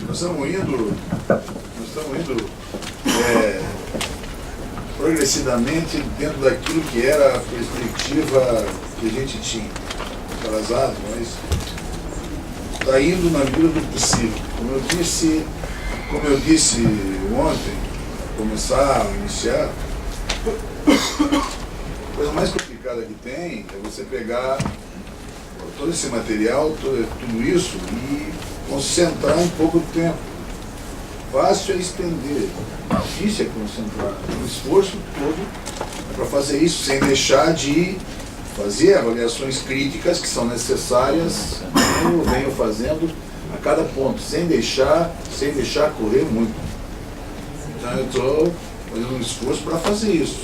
Nós estamos indo progressivamente dentro daquilo que era a perspectiva que a gente tinha, atrasado, mas está indo na medida do possível. Como eu disse ontem, iniciar, a coisa mais complicada que tem é você pegar todo esse material, tudo isso e concentrar em pouco tempo. Fácil é estender, difícil é concentrar. O esforço todo é para fazer isso, sem deixar de fazer avaliações críticas que são necessárias, como eu venho fazendo a cada ponto, sem deixar correr muito. Então eu estou fazendo um esforço para fazer isso,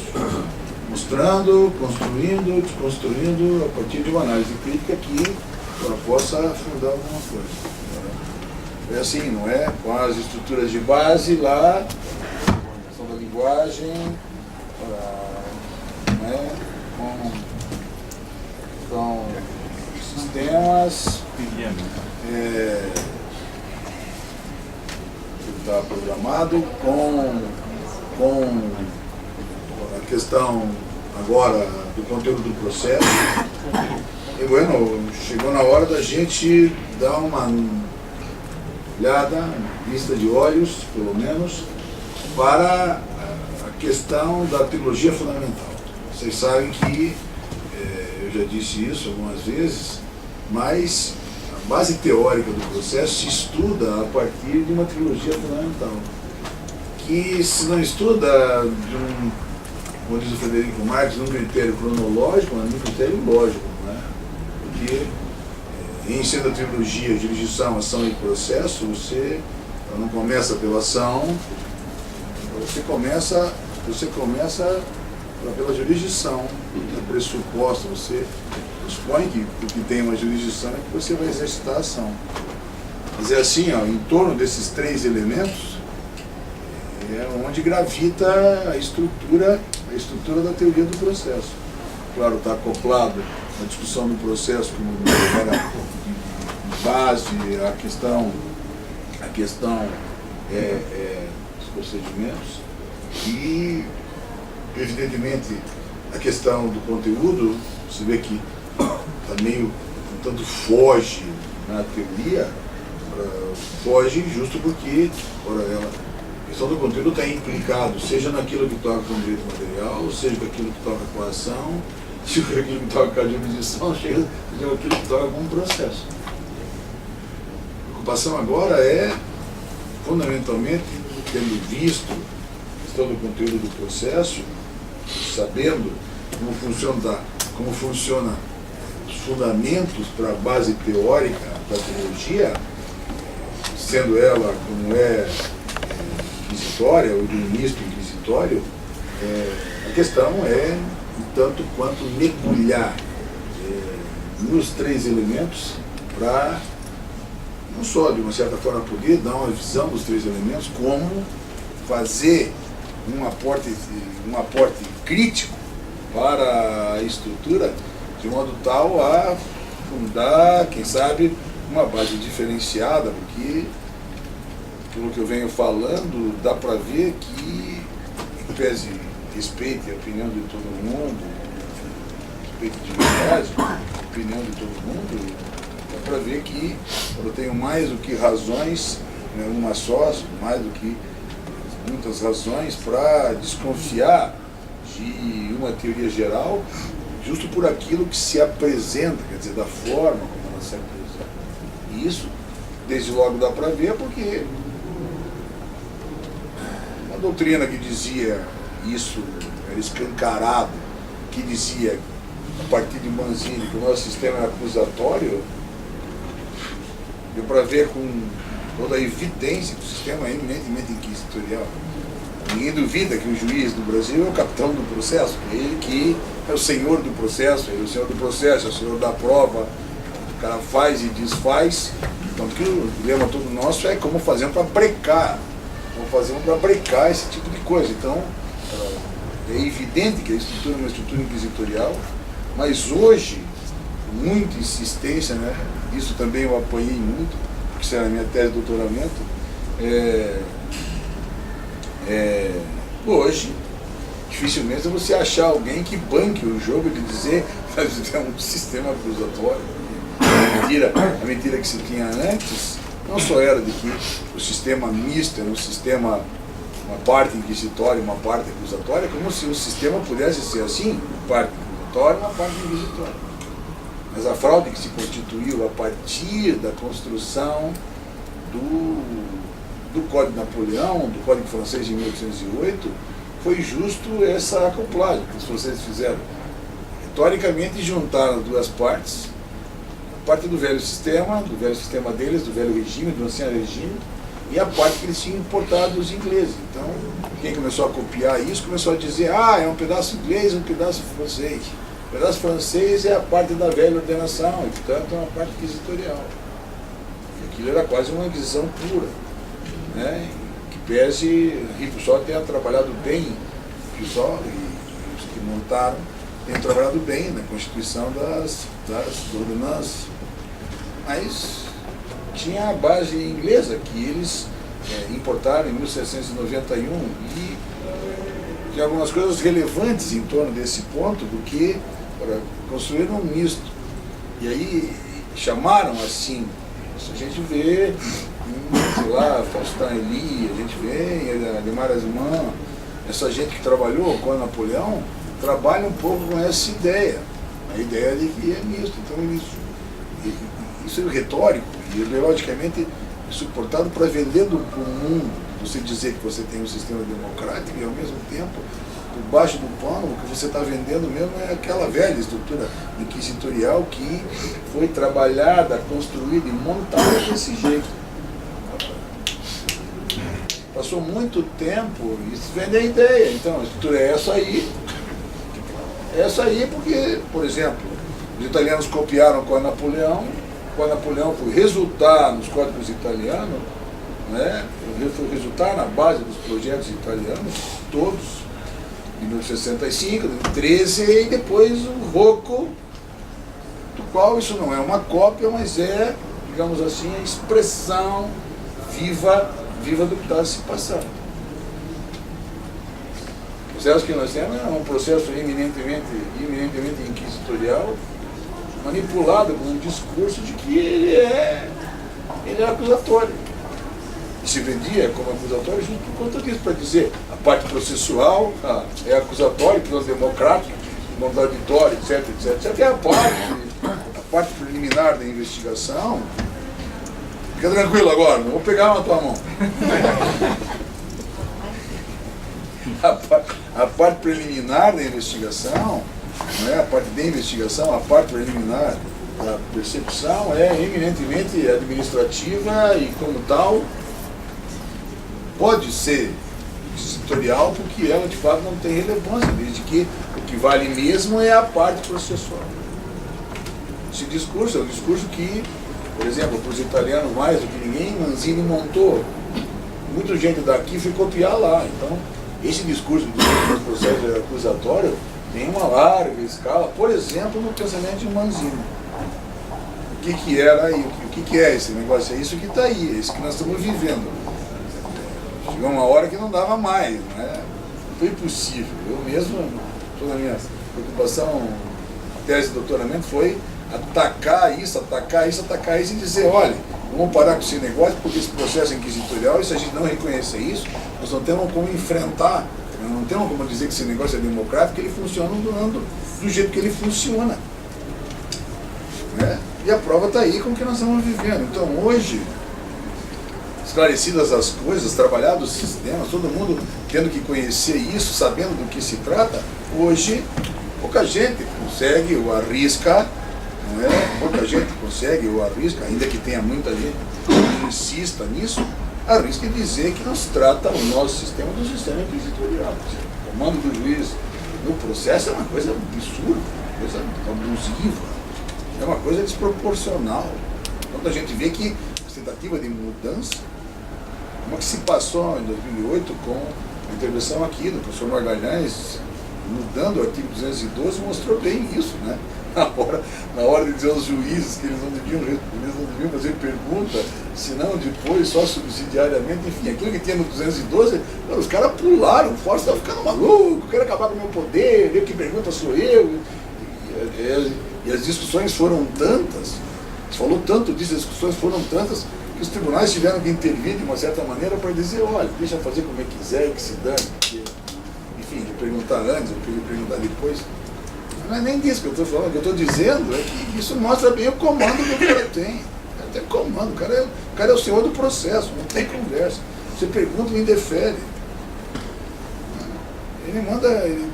mostrando, construindo, desconstruindo a partir de uma análise crítica que ela possa afundar alguma coisa. É assim, não é? Com as estruturas de base lá, a questão da linguagem, né? com sistemas, que está programado, com a questão agora do conteúdo do processo. E bueno, chegou na hora da gente dar uma olhada, vista de olhos, pelo menos, para a questão da teologia fundamental. Vocês sabem que, eu já disse isso algumas vezes, mas a base teórica do processo se estuda a partir de uma teologia fundamental, que se não estuda como diz o Frederico Marx, num critério cronológico, mas num critério lógico, né? Porque em sendo a trilogia, jurisdição, ação e processo, você não começa pela ação, você começa pela jurisdição, é pressuposto, você supõe que o que tem uma jurisdição é que você vai exercitar a ação. Mas é assim, ó, em torno desses três elementos, é onde gravita a estrutura da teoria do processo. Claro, está acoplado na discussão do processo como base, a questão dos procedimentos e, evidentemente, a questão do conteúdo. Você vê que está meio, tanto foge na teoria, foge justo porque a questão do conteúdo está implicado, seja naquilo que toca com o direito material, seja com aquilo que toca com a ação, seja com aquilo que toca com a jurisdição, seja com aquilo que toca com o processo. A preocupação agora é, fundamentalmente, tendo visto a questão do conteúdo do processo, sabendo como funciona os fundamentos para a base teórica da teologia, sendo ela como inquisitória, ou de um misto inquisitório, a questão é, tanto quanto, mergulhar nos três elementos para, não só de uma certa forma poder dar uma visão dos três elementos, como fazer um aporte crítico para a estrutura, de modo tal a fundar, quem sabe, uma base diferenciada, porque, pelo que eu venho falando, dá para ver que, em pese respeite a opinião de todo mundo, respeite de verdade a opinião de todo mundo, dá para ver que eu tenho mais do que razões, né, uma só, mais do que muitas razões para desconfiar de uma teoria geral, justo por aquilo que se apresenta, quer dizer, da forma como ela se apresenta. E isso, desde logo, dá para ver, porque uma doutrina que dizia isso, era escancarado, que dizia, a partir de Manzini, que o nosso sistema é acusatório, deu para ver com toda a evidência que o sistema é eminentemente inquisitorial. Ninguém duvida que o juiz do Brasil é o capitão do processo, ele que é o senhor do processo, ele é o senhor do processo, é o senhor da prova, o cara faz e desfaz. Tanto que o dilema todo nosso é como fazemos para brecar esse tipo de coisa. Então, é evidente que a estrutura é uma estrutura inquisitorial, mas hoje, muita insistência, né? Isso também eu apoiei muito, porque isso era a minha tese de doutoramento, hoje, dificilmente você achar alguém que banque o jogo de dizer que nós temos um sistema acusatório. A mentira que se tinha antes não só era de que o sistema misto era um sistema, uma parte inquisitória e uma parte acusatória, como se o sistema pudesse ser assim, uma parte acusatória e uma parte inquisitória. Mas a fraude que se constituiu a partir da construção do Código de Napoleão, do Código Francês de 1808, foi justo essa acoplagem que os franceses fizeram. Retoricamente juntaram as duas partes, a parte do velho sistema deles, do velho regime, do ancião regime, e a parte que eles tinham importado dos ingleses. Então, quem começou a copiar isso, começou a dizer, é um pedaço inglês e um pedaço francês. O pedaço francês é a parte da velha ordenação, e portanto é uma parte inquisitorial. E aquilo era quase uma inquisição pura, né? Que pese Ripoll tenha trabalhado bem, Ripoll e os que montaram tenham trabalhado bem na constituição das ordenanças. Mas tinha a base inglesa que eles importaram em 1791 e tem algumas coisas relevantes em torno desse ponto, porque construíram um misto. E aí chamaram assim, isso a gente vê, sei lá, Faustin Elie, a gente vê Ademar Asman, essa gente que trabalhou com Napoleão, trabalha um pouco com essa ideia, a ideia de que é misto. Então isso é retórico e ideologicamente suportado para vender para o mundo, você dizer que você tem um sistema democrático e ao mesmo tempo, por baixo do pano, o que você está vendendo mesmo é aquela velha estrutura inquisitorial que foi trabalhada, construída e montada desse jeito. Passou muito tempo e se vende a ideia. Então a estrutura é essa aí. Essa aí porque, por exemplo, os italianos copiaram com Napoleão foi resultar nos códigos italianos, né? Foi resultar na base dos projetos italianos, todos, em 1965, 13, e depois o Rocco, do qual isso não é uma cópia, mas é, digamos assim, a expressão viva do que está se passando. O processo que nós temos é um processo eminentemente inquisitorial, manipulado com um discurso de que ele é acusatório. E se vendia como acusatório justo por conta disso, para dizer a parte processual é acusatória, que é democrática, contraditória, etc, etc. É a parte preliminar da investigação. Fica tranquilo agora, não vou pegar na tua mão. A parte preliminar da investigação, não é a parte da investigação, a parte preliminar da percepção é eminentemente administrativa e, como tal, pode ser inquisitorial porque ela de fato não tem relevância, desde que o que vale mesmo é a parte processual. Esse discurso é um discurso que, por exemplo, para os italianos mais do que ninguém, Manzini montou. Muita gente daqui foi copiar lá. Então, esse discurso do processo acusatório tem uma larga escala, por exemplo, no pensamento de Manzini. O que era aí? O que é esse negócio? É isso que está aí, é isso que nós estamos vivendo. Chegou uma hora que não dava mais, né? Foi impossível. Eu mesmo, toda a minha preocupação, tese de doutoramento foi atacar isso e dizer, olha, vamos parar com esse negócio porque esse processo é inquisitorial, e se a gente não reconhecer isso, nós não temos como enfrentar, não temos como dizer que esse negócio é democrático, que ele funciona do jeito que ele funciona. Né? E a prova está aí com o que nós estamos vivendo. Então hoje, esclarecidas as coisas, trabalhados os sistemas, todo mundo tendo que conhecer isso, sabendo do que se trata, hoje pouca gente consegue ou arrisca, não é? Pouca gente consegue ou arrisca, ainda que tenha muita gente que insista nisso, arrisca dizer que não se trata o nosso sistema do sistema inquisitorial. O comando do juiz no processo é uma coisa absurda, uma coisa abusiva, é uma coisa desproporcional. Quando a gente vê que a tentativa de mudança, como que se passou em 2008 com a intervenção aqui do professor Magalhães, mudando o artigo 212, mostrou bem isso, né? Na hora de dizer aos juízes que eles não deviam fazer pergunta, senão depois só subsidiariamente, enfim, aquilo que tinha no 212, os caras pularam, o Força está ficando maluco, quero acabar com o meu poder, eu que pergunta sou eu. E as discussões foram tantas, se falou tanto disso, as discussões foram tantas, que os tribunais tiveram que intervir de uma certa maneira para dizer, olha, deixa fazer como é que quiser, que se dane, porque, enfim, de perguntar antes, ou de perguntar depois. Não é nem disso que eu estou falando, o que eu estou dizendo é que isso mostra bem o comando que o cara tem. O cara tem comando, o cara é o senhor do processo, não tem conversa. Você pergunta e indefere. Ele manda, ele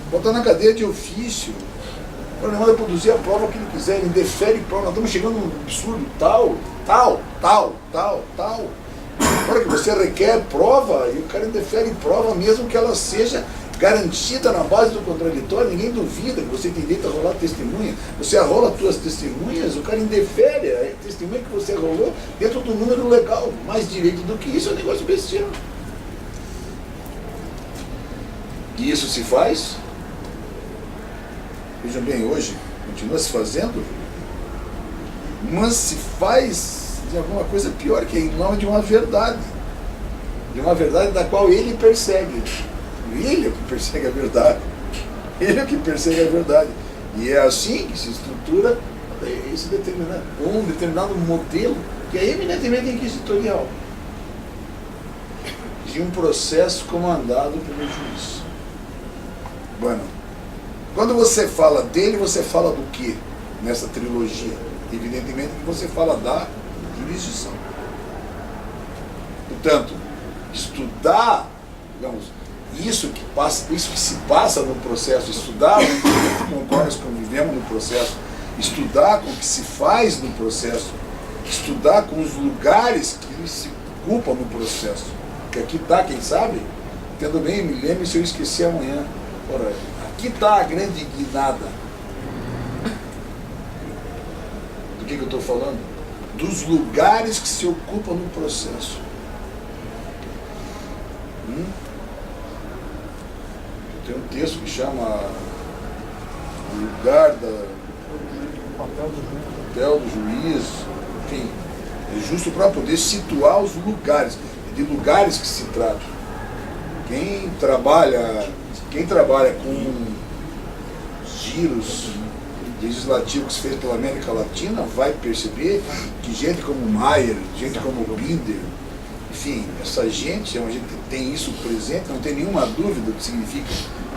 botar na cadeia de ofício, ele manda produzir a prova que ele quiser, ele indefere prova. Nós estamos chegando num absurdo tal. Agora que você requer prova, e o cara indefere prova mesmo que ela seja garantida na base do contraditório, ninguém duvida que você tem direito a rolar testemunha. Você arrola as tuas testemunhas, o cara indefere a testemunha que você arrolou dentro do número legal. Mais direito do que isso é um negócio bestial. E isso se faz, vejam bem, hoje continua se fazendo, mas se faz de alguma coisa pior, que é em nome de uma verdade da qual ele persegue. Ele é o que persegue a verdade. Ele é o que persegue a verdade. E é assim que se estrutura um determinado modelo que é eminentemente inquisitorial, de um processo comandado pelo juiz. Bueno, quando você fala dele, você fala do quê nessa trilogia? Evidentemente que você fala da jurisdição. Portanto, estudar, digamos, isso que se passa no processo, estudar com qual nós convivemos no processo, estudar com o que se faz no processo, estudar com os lugares que se ocupam no processo. Porque aqui está, quem sabe, tendo bem, me lembre se eu esqueci amanhã. Ora, aqui está a grande guinada. Do que eu estou falando? Dos lugares que se ocupam no processo. Tem um texto que chama o lugar papel do juiz, enfim, é justo para poder situar os lugares, de lugares que se trata. Quem trabalha com giros legislativos que se fez pela América Latina vai perceber que gente como Mayer, gente como Binder, enfim, essa gente é uma gente que tem isso presente, não tem nenhuma dúvida do que significa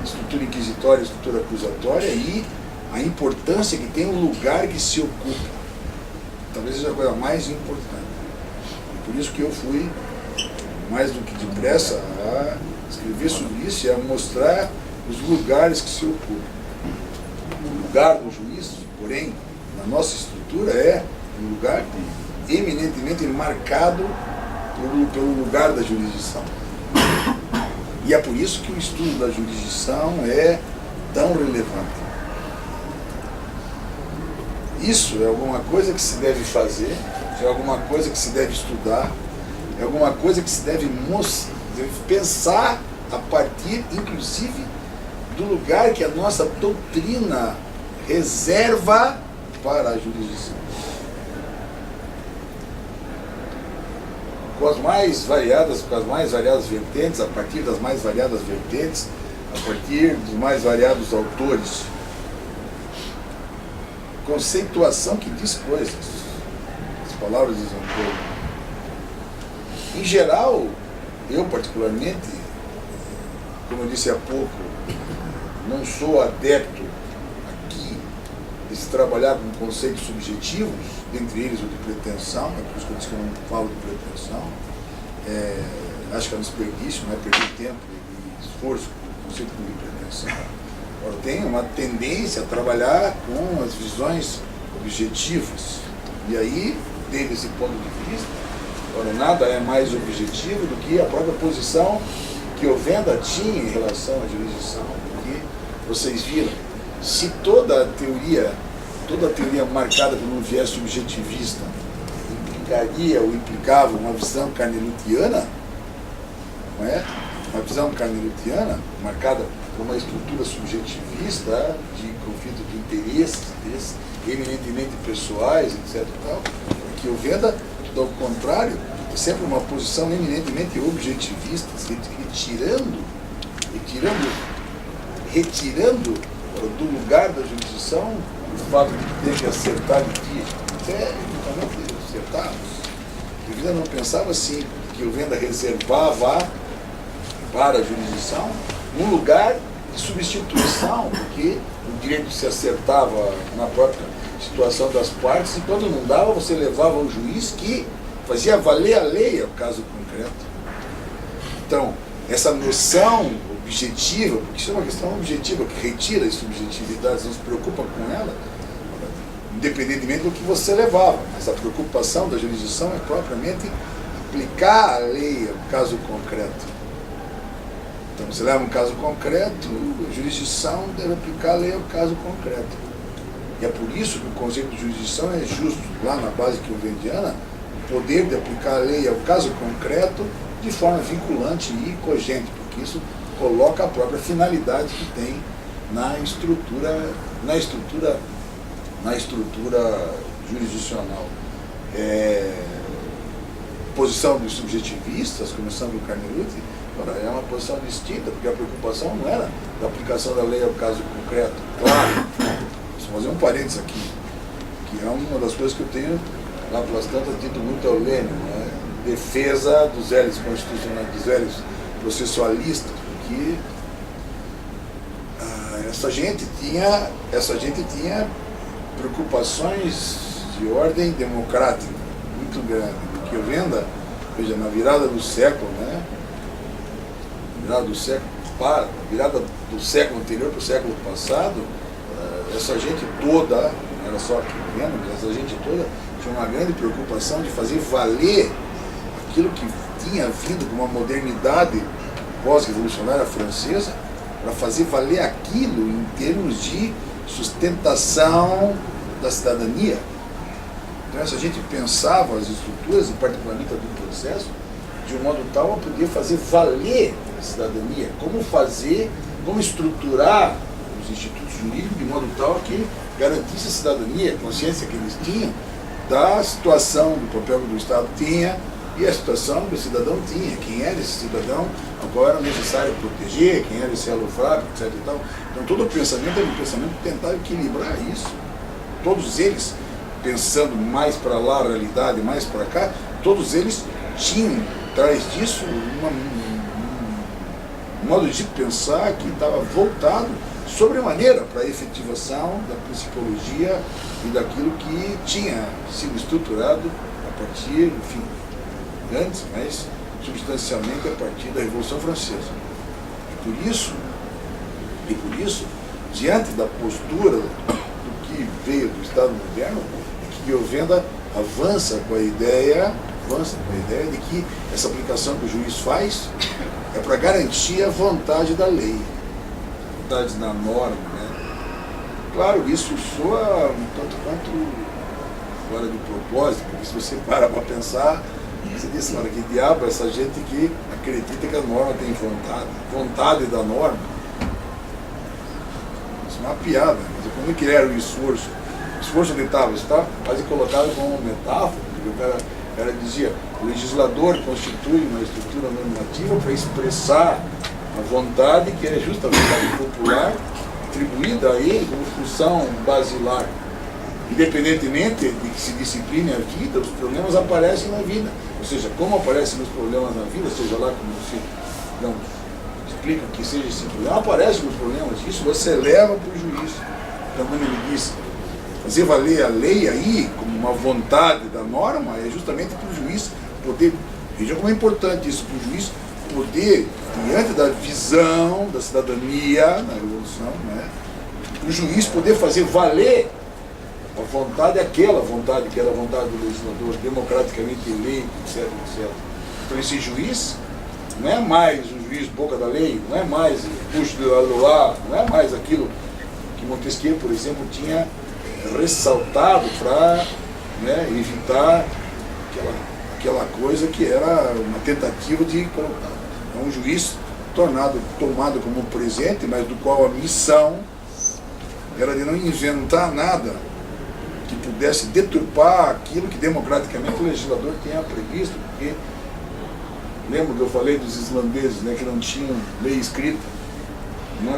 estrutura inquisitória, estrutura acusatória e a importância que tem o lugar que se ocupa. Talvez seja a coisa mais importante. Por isso que eu fui mais do que depressa a escrever sobre isso e a mostrar os lugares que se ocupam. O lugar do juiz, porém, na nossa estrutura é um lugar eminentemente marcado pelo lugar da jurisdição. E é por isso que o estudo da jurisdição é tão relevante. Isso é alguma coisa que se deve fazer, é alguma coisa que se deve estudar, é alguma coisa que se deve pensar a partir, inclusive, do lugar que a nossa doutrina reserva para a jurisdição. Com as mais variadas vertentes, a partir das mais variadas vertentes, a partir dos mais variados autores. Conceituação que diz coisas. As palavras dizem coisas. Em geral, eu particularmente, como eu disse há pouco, não sou adepto aqui de se trabalhar com conceitos subjetivos, dentre eles o de pretensão, é por isso que eu disse que eu não falo de pretensão. Acho que é um desperdício, não é perder tempo e esforço com o conceito de pretensão. Eu tenho uma tendência a trabalhar com as visões objetivas. E aí, desde esse ponto de vista, nada é mais objetivo do que a própria posição que o Venda tinha em relação à jurisdição. Porque vocês viram, se toda a teoria marcada por um viés subjetivista implicaria ou implicava uma visão carnelutiana, não é? Uma visão carnelutiana marcada por uma estrutura subjetivista de conflito de interesses eminentemente pessoais, etc. Que o Veda, ao contrário, é sempre uma posição eminentemente objetivista, retirando do lugar da jurisdição o fato de que tem que acertar de ti. É justamente acertar. O Veda não pensava assim, que o Veda reservava para a jurisdição um lugar de substituição, porque o direito se acertava na própria situação das partes, e quando não dava, você levava ao juiz que fazia valer a lei ao caso concreto. Então, essa noção objetiva, porque isso é uma questão objetiva, que retira as subjetividades, não se preocupa com ela, independentemente do que você levava. Mas a preocupação da jurisdição é propriamente aplicar a lei ao caso concreto. Então, você leva um caso concreto, a jurisdição deve aplicar a lei ao caso concreto. E é por isso que o conceito de jurisdição é justo, lá na base quilvendiana, o poder de aplicar a lei ao caso concreto de forma vinculante e cogente, porque isso coloca a própria finalidade que tem na estrutura jurisdicional. Posição dos subjetivistas, começando do Carneruti, é uma posição distinta, porque a preocupação não era da aplicação da lei ao caso concreto. Claro, vou fazer um parênteses aqui, que é uma das coisas que eu tenho lá pelas tantas dito muito ao Lênin, né? Defesa dos velhos constitucionais, dos velhos processualistas, porque essa gente tinha preocupações de ordem democrática muito grande, porque o Venda, veja, na virada do século, né? Virada do século anterior para o século passado, essa gente toda, não era só aqui Venda, mas essa gente toda tinha uma grande preocupação de fazer valer aquilo que tinha vindo com uma modernidade pós-revolucionária francesa, para fazer valer aquilo em termos de sustentação da cidadania. Então essa gente pensava as estruturas, e particularmente do processo, de um modo tal a poder fazer valer a cidadania, como estruturar os institutos jurídicos de modo tal que garantisse a cidadania, a consciência que eles tinham da situação do papel que o Estado tinha e a situação que o cidadão tinha, quem era esse cidadão, qual era necessário proteger, quem era esse elo frágil, etc. E tal. Então todo o pensamento era um pensamento que tentava equilibrar isso. Todos eles, pensando mais para lá a realidade, mais para cá, todos eles tinham atrás disso um modo de enfim, que estava voltado sobremaneira para a efetivação da psicologia e daquilo que tinha sido estruturado a partir, enfim, antes, mas substancialmente a partir da Revolução Francesa. E por isso, diante da postura do que veio do Estado moderno, é que Giovenda avança com a ideia de que essa aplicação que o juiz faz é para garantir a vontade da lei, a vontade da norma, né? Claro, isso soa um tanto quanto fora de propósito, porque se você para pensar, você diz, olha, que diabo é essa gente que acredita que a norma tem vontade da norma. Isso é uma piada, mas como que era o esforço? O esforço onde estava? Está quase colocado como uma metáfora, porque o cara dizia, o legislador constitui uma estrutura normativa para expressar a vontade que é justa a vontade popular, atribuída a ele como função basilar. Independentemente de que se discipline a vida, os problemas aparecem na vida. Ou seja, como aparecem os problemas na vida, seja lá como se não explica que seja esse problema, aparecem os problemas, isso você leva para o juiz. Então, quando ele diz fazer valer a lei aí como uma vontade da norma, é justamente para o juiz poder, veja como é importante isso, para o juiz poder, diante da visão da cidadania na Revolução, né, o juiz poder fazer valer a vontade, aquela vontade que era a vontade do legislador, democraticamente eleito, etc, etc. Então esse juiz não é mais o juiz boca da lei, não é mais o puxo de la loi, não é mais aquilo que Montesquieu, por exemplo, tinha ressaltado para, né, evitar aquela coisa que era uma tentativa de colocar. Então, um juiz tomado como presente, mas do qual a missão era de não inventar nada que pudesse deturpar aquilo que democraticamente o legislador tinha previsto, porque lembra que eu falei dos islandeses, né, que não tinham lei escrita?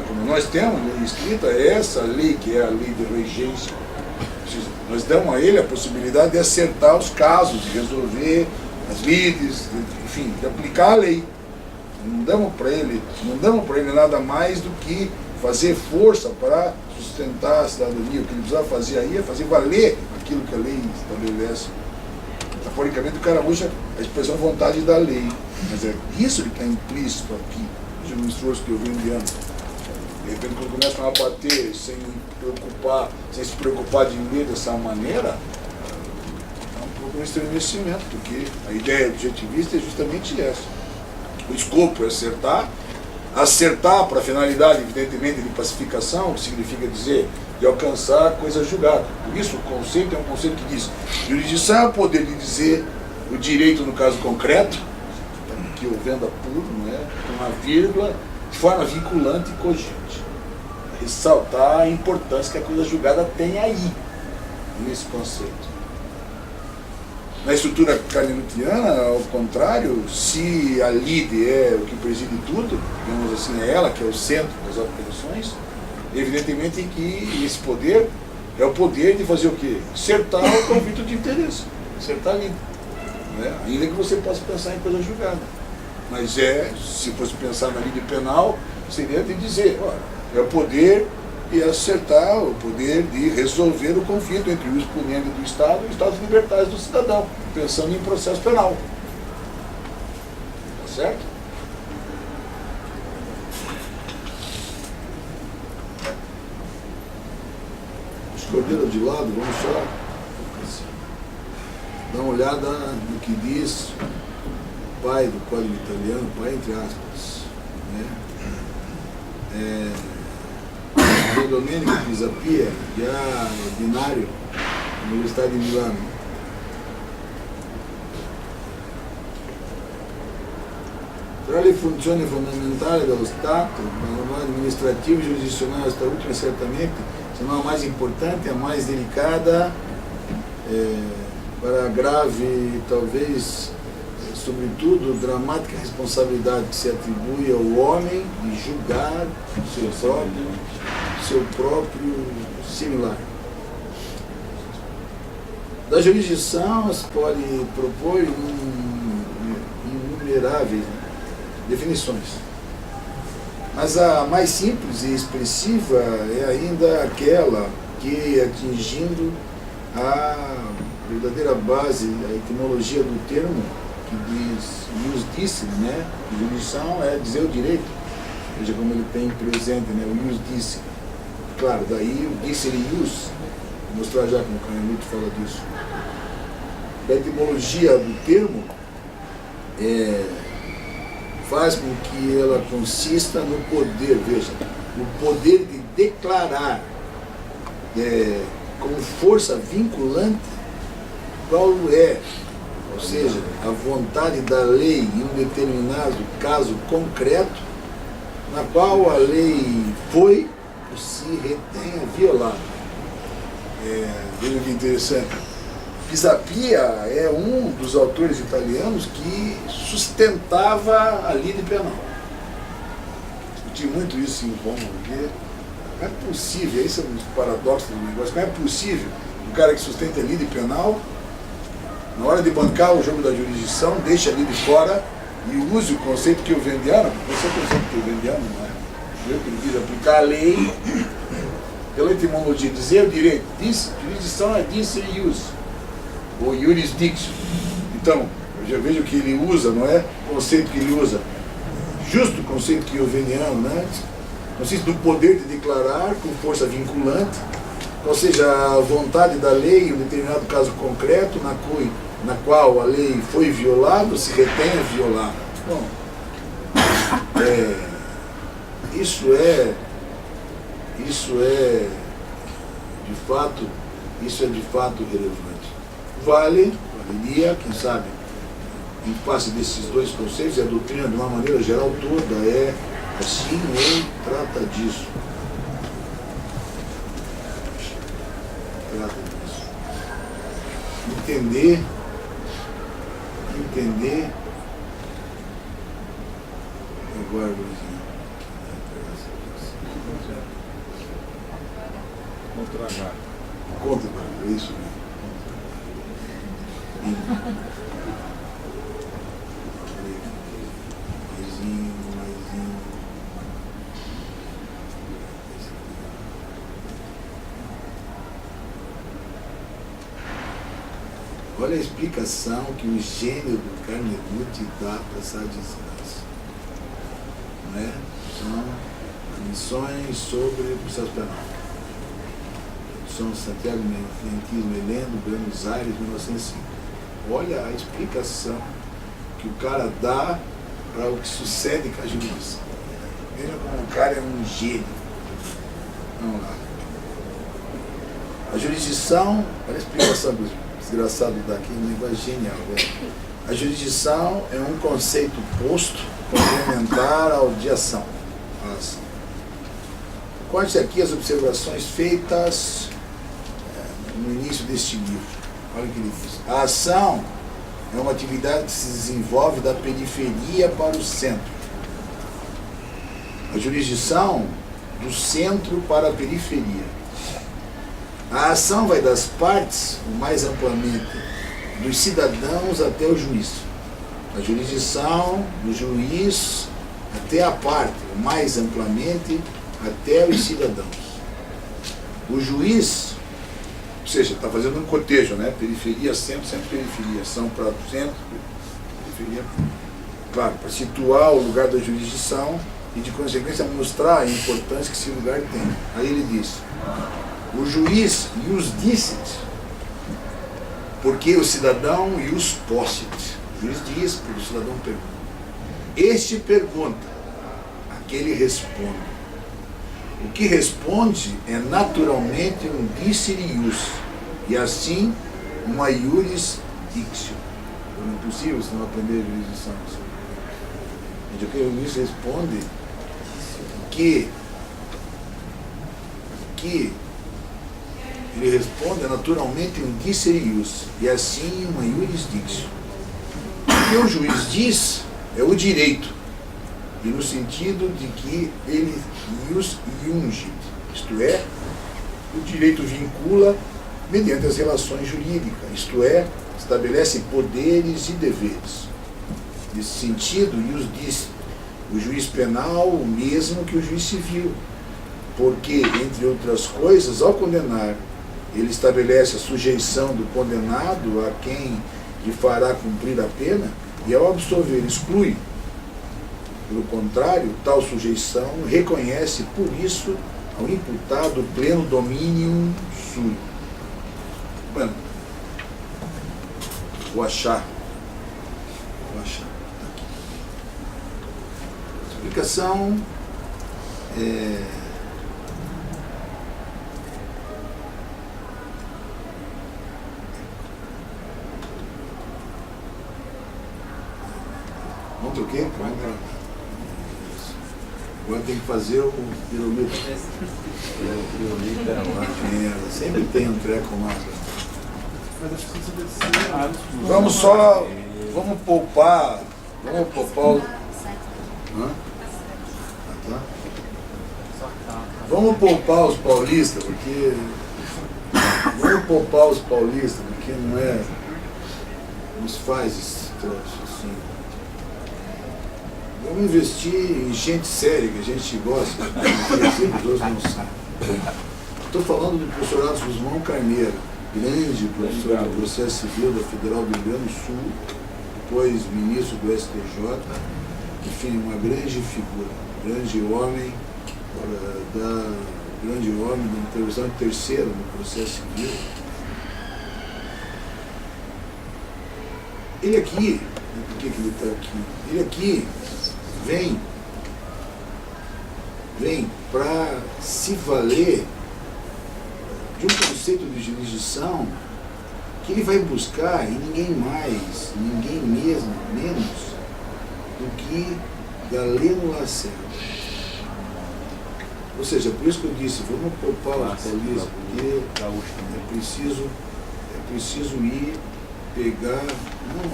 Como nós temos lei escrita, é essa lei que é a lei de regência. Nós damos a ele a possibilidade de acertar os casos, de resolver as lides, enfim, de aplicar a lei. Não damos para ele nada mais do que fazer força para sustentar a cidadania. O que ele precisava fazer aí é fazer valer aquilo que a lei estabelece. Metaforicamente, o cara usa a expressão vontade da lei, mas é isso que está implícito aqui, no esforço que eu venho enviando. De repente, quando começam a bater sem se preocupar de ler dessa maneira, é um pouco um estremecimento, porque a ideia objetivista é justamente essa. O escopo é acertar para a finalidade, evidentemente, de pacificação, que significa dizer de alcançar a coisa julgada. Por isso, o conceito é um conceito que diz: jurisdição é o poder de dizer o direito no caso concreto, que o venda puro, não é? Com uma vírgula, de forma vinculante e cogente. Ressaltar a importância que a coisa julgada tem aí, nesse conceito. Na estrutura kantiana, ao contrário, se a lide é o que preside tudo, digamos assim, é ela que é o centro das apreensões, evidentemente que esse poder é o poder de fazer o quê? Acertar o conflito de interesse, acertar a lide. Né? Ainda que você possa pensar em coisa julgada. Mas se fosse pensar na lide penal, seria de dizer, olha, é o poder de acertar, o poder de resolver o conflito entre o exponente do Estado e os Estados libertários do cidadão, pensando em processo penal. Tá certo? Escordeira de lado, vamos só dar uma olhada no que diz o pai do Código Italiano, pai entre aspas, né? Domenico Pisapia, já ordinário, Universidade di Milano. Tra le funzioni fondamentali dello Stato, amministrativo e giurisdizionale, esta última certamente, se não a mais importante, a mais delicada, para a grave, talvez, sobretudo, dramática responsabilidade que se atribui ao homem de julgar seu próprio similar. Da jurisdição se pode propor inumeráveis definições, mas a mais simples e expressiva é ainda aquela que, atingindo a verdadeira base, a etimologia do termo, que diz ius dicere, né? Jurisdição é dizer o direito, veja como ele tem presente, né? O ius dicere. Claro, daí o dicere ius, vou mostrar já como o Canelito fala disso. A etimologia do termo faz com que ela consista no poder, veja, no poder de declarar como força vinculante qual é, ou seja, a vontade da lei em um determinado caso concreto, na qual a lei foi ou se retenha violada. Veja que interessante. Pisapia é um dos autores italianos que sustentava a lide penal. Discuti muito isso em Roma, porque não é possível, esse é um dos paradoxos do negócio, não é possível um cara que sustenta a lide penal, na hora de bancar o jogo da jurisdição, deixa ali de fora e use o conceito que o Vendiano, esse é o conceito que o Vendiano, não é? Eu que ele diz, aplicar a lei pela etimologia, dizer o direito, jurisdição é dicere ius, ou jurisdiction. Então, eu já vejo que ele usa, não é? O conceito que ele usa, justo o conceito que o Vendiano, né? Consiste no poder de declarar com força vinculante, ou seja, a vontade da lei em um determinado caso concreto, na qual a lei foi violada, se retém a violar. Bom, isso é de fato relevante. Valeria, quem sabe, em face desses dois conceitos, e a doutrina, de uma maneira geral toda, é assim ou trata disso. Trata disso. Entender. Agora, Luizinho. Contra, é isso mesmo. Maisinho. Olha a explicação que o gênio do Carnegie dá para essa desgraça. Não é? São lições sobre o processo penal. São Santiago Mentismo Heleno, Buenos Aires, 1905. Olha a explicação que o cara dá para o que sucede com a jurisdição. Veja como o cara é um gênio. Vamos lá. A jurisdição, olha a explicação do desgraçado daqui, um negócio genial. Né? A jurisdição é um conceito posto complementar à audiação. Corte aqui as observações feitas no início deste livro. Olha o que ele diz. A ação é uma atividade que se desenvolve da periferia para o centro. A jurisdição, do centro para a periferia. A ação vai das partes, o mais amplamente, dos cidadãos até o juiz. A jurisdição, do juiz até a parte, o mais amplamente, até os cidadãos. O juiz, ou seja, está fazendo um cotejo, né? Periferia, centro, centro, periferia. Ação para o centro, periferia. Claro, para situar o lugar da jurisdição e, de consequência, mostrar a importância que esse lugar tem. Aí ele diz: o juiz e os dicit, porque o cidadão e os possit. O juiz diz, porque o cidadão pergunta. Este pergunta, aquele responde. O que responde é naturalmente um dicere ius, e assim uma iuris dictio. É impossível se não aprender a jurisdição. O que o juiz responde que ele responde naturalmente um dicere ius, e assim uma iuris dictio. O que o juiz diz é o direito, e no sentido de que ele ius iungit, isto é, o direito vincula mediante as relações jurídicas, isto é, estabelece poderes e deveres. Nesse sentido, ius diz o juiz penal o mesmo que o juiz civil, porque, entre outras coisas, ao condenar, ele estabelece a sujeição do condenado a quem lhe fará cumprir a pena, e ao absolver exclui. Pelo contrário, tal sujeição reconhece, por isso, ao imputado pleno domínio sui. Bueno, vou achar. A explicação é... Contra o quê? Agora tem que fazer o pirulito. Pirulito é uma merda. Sempre tem um treco lá. Vamos poupar. Vamos poupar o... Hã? Tá. Vamos poupar os paulistas, porque... Vamos poupar os paulistas, porque não é... Não se faz esse troço assim. Vamos investir em gente séria, que a gente gosta, que os outros não sabem. Estou falando do professor Atos Guzmão Carneiro, grande professor do processo civil da Federal do Rio Grande do Sul, depois ministro do STJ, enfim, uma grande figura, grande homem da intervenção de terceiro no processo civil. Ele aqui, por que ele está aqui? Ele aqui vem para se valer de um conceito de jurisdição que ele vai buscar em ninguém mais, ninguém mesmo, menos do que Galeno Lacerda. Ou seja, por isso que eu disse, vamos poupar os paulistas, porque é preciso ir pegar, não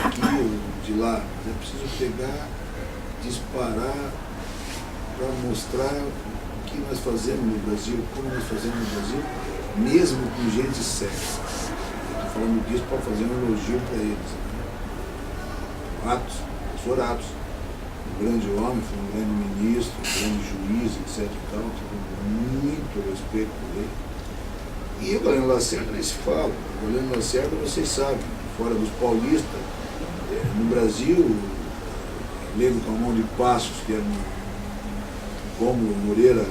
aqui ou de lá, mas é preciso pegar, disparar para mostrar o que nós fazemos no Brasil, como nós fazemos no Brasil, mesmo com gente séria. Estou falando disso para fazer um elogio para eles. Né? Atos, professor Atos, um grande homem, foi um grande ministro, um grande juiz, etc. E tal, tive muito respeito por ele. E o Galeno Lacerda nem se fala. O Galeno Lacerda, vocês sabem, fora dos paulistas, no Brasil, lendo com a mão de Passos, que era um Rômulo Moreira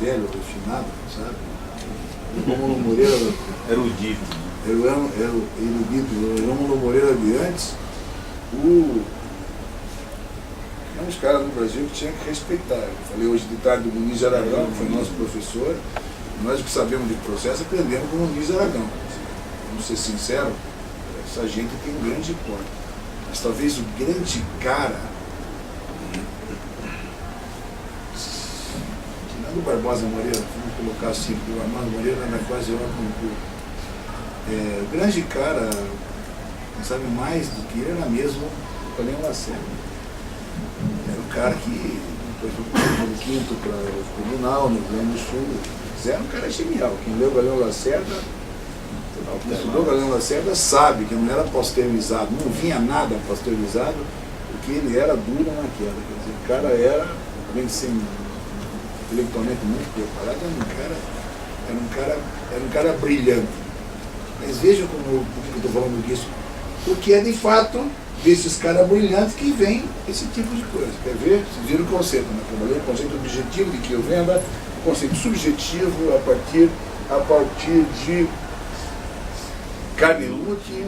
velho, refinado, sabe? O Rômulo Moreira erudito. Era o erudito, o Rômulo Moreira de antes, tinha uns caras no Brasil que tinha que respeitar. Eu falei hoje de tarde do Muniz Aragão, que foi nosso professor. Nós que sabemos de processo aprendemos com o Muniz Aragão. Vamos ser sinceros, essa gente tem um grande porte. Mas talvez o grande cara, tirando o Barbosa Moreira, vamos colocar assim, porque o Armando Moreira era quase hora concurso. O grande cara, quem sabe mais do que ele, era mesmo o Galeno Lacerda. Era o cara que depois foi no quinto para o tribunal, no Rio Grande do Sul. Era um cara genial. Quem leu o Galeno Lacerda, quem estudou o Galeno Lacerda sabe que não era pasteurizado, não vinha nada pasteurizado, porque ele era duro na queda. Quer dizer, o cara era, além de ser intelectualmente muito preparado, era um cara brilhante. Mas vejam por que eu estou falando disso. Porque é de fato desses caras brilhantes que vem esse tipo de coisa. Quer ver? Vocês viram o conceito, né? Eu falei o conceito objetivo de que eu venda, o conceito subjetivo a partir de Carnelucci,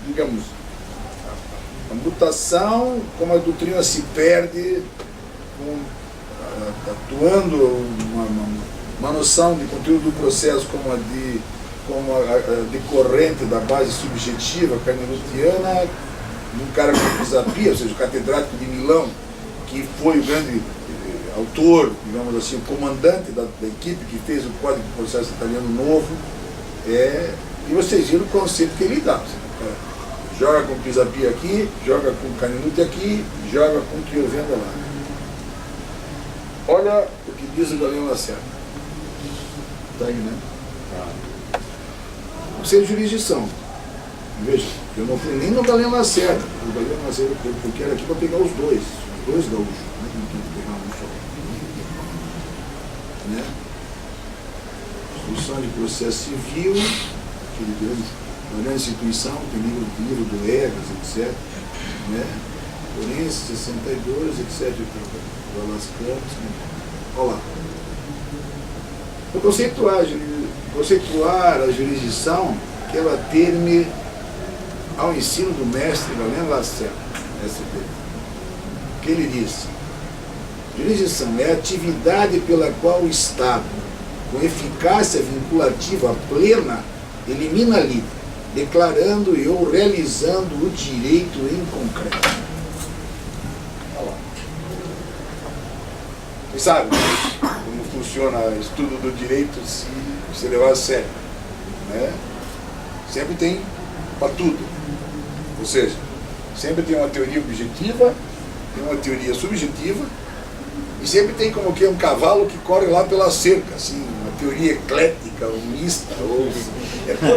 digamos, a mutação, como a doutrina se perde, atuando uma noção de conteúdo do processo como a decorrente da base subjetiva carneluciana, de um cara como Pisapia, ou seja, o catedrático de Milão, que foi o grande autor, digamos assim, o comandante da equipe que fez o Código de Processo Italiano Novo, e vocês viram o conceito que ele dá. Joga com Pisapia aqui, joga com Carnelucci aqui, joga com Triovenda lá. Olha o que diz o Galeno Lacerda. Está aí, né? Conceito de jurisdição. Veja, eu não fui nem no Galeno Lacerda. O Galeno Lacerda eu quero aqui para pegar os dois gaúchos, né? Não tem que pegar um só. Né? Instituição de processo civil, aquele grande instituição, tem livro do Egas, etc. Né? Forense, 62, etc. Las Campos, né? Olha lá. Vou conceituar a jurisdição que ela terme ao ensino do mestre Galeno Lacerda, que ele diz: jurisdição é a atividade pela qual o Estado, com eficácia vinculativa plena, elimina a lei, declarando e ou realizando o direito em concreto. Olha lá. Vocês sabem como funciona o estudo do direito se levar a sério, né? Sempre tem para tudo. Ou seja, sempre tem uma teoria objetiva, tem uma teoria subjetiva, e sempre tem como que um cavalo que corre lá pela cerca, assim, uma teoria eclética, ou mista, ou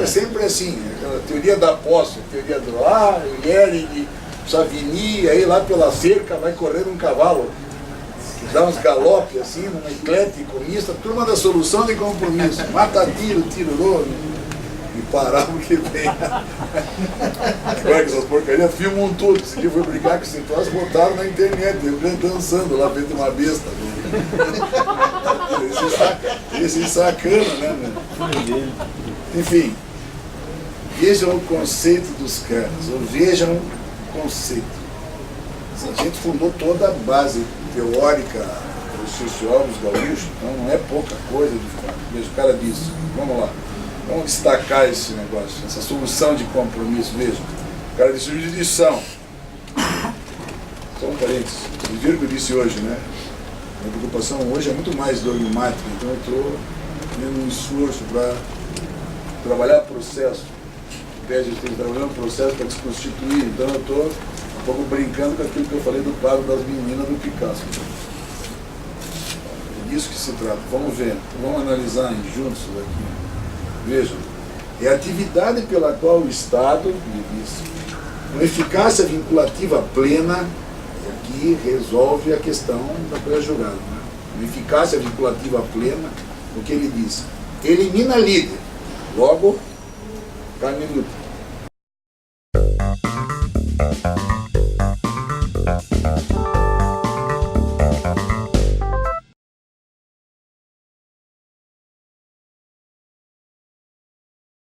sempre assim, aquela teoria da posse, a teoria do Hierine, Savigny, aí lá pela cerca vai correndo um cavalo, que dá uns galopes assim, numa eclético, mista, turma da solução de compromisso, mata tiro, e parar porque vem. Agora que essas porcarias filmam tudo. Esse dia foi brincar com esse troço, botaram na internet, eu dançando lá dentro de uma besta. Esse sacana, né? Enfim, vejam o conceito dos caras, ou vejam o conceito. A gente fundou toda a base teórica dos sociólogos gaúchos, então não é pouca coisa de fato. Veja, o cara disse, vamos lá. Vamos destacar esse negócio, essa solução de compromisso. Veja, o cara disse jurisdição. Só um parênteses. Vocês viram o que eu disse hoje, né? A preocupação hoje é muito mais dogmática, então eu estou fazendo um esforço para trabalhar processo. Em vez de ter trabalhando processo para desconstituir, então eu estou um pouco brincando com aquilo que eu falei do quadro das meninas do Picasso. É disso que se trata. Vamos ver, vamos analisar juntos isso daqui. Vejam, é a atividade pela qual o Estado, com eficácia vinculativa plena, aqui resolve a questão da pré-julgada. Né? Com eficácia vinculativa plena, o que ele diz? Elimina líder, logo, carne luta.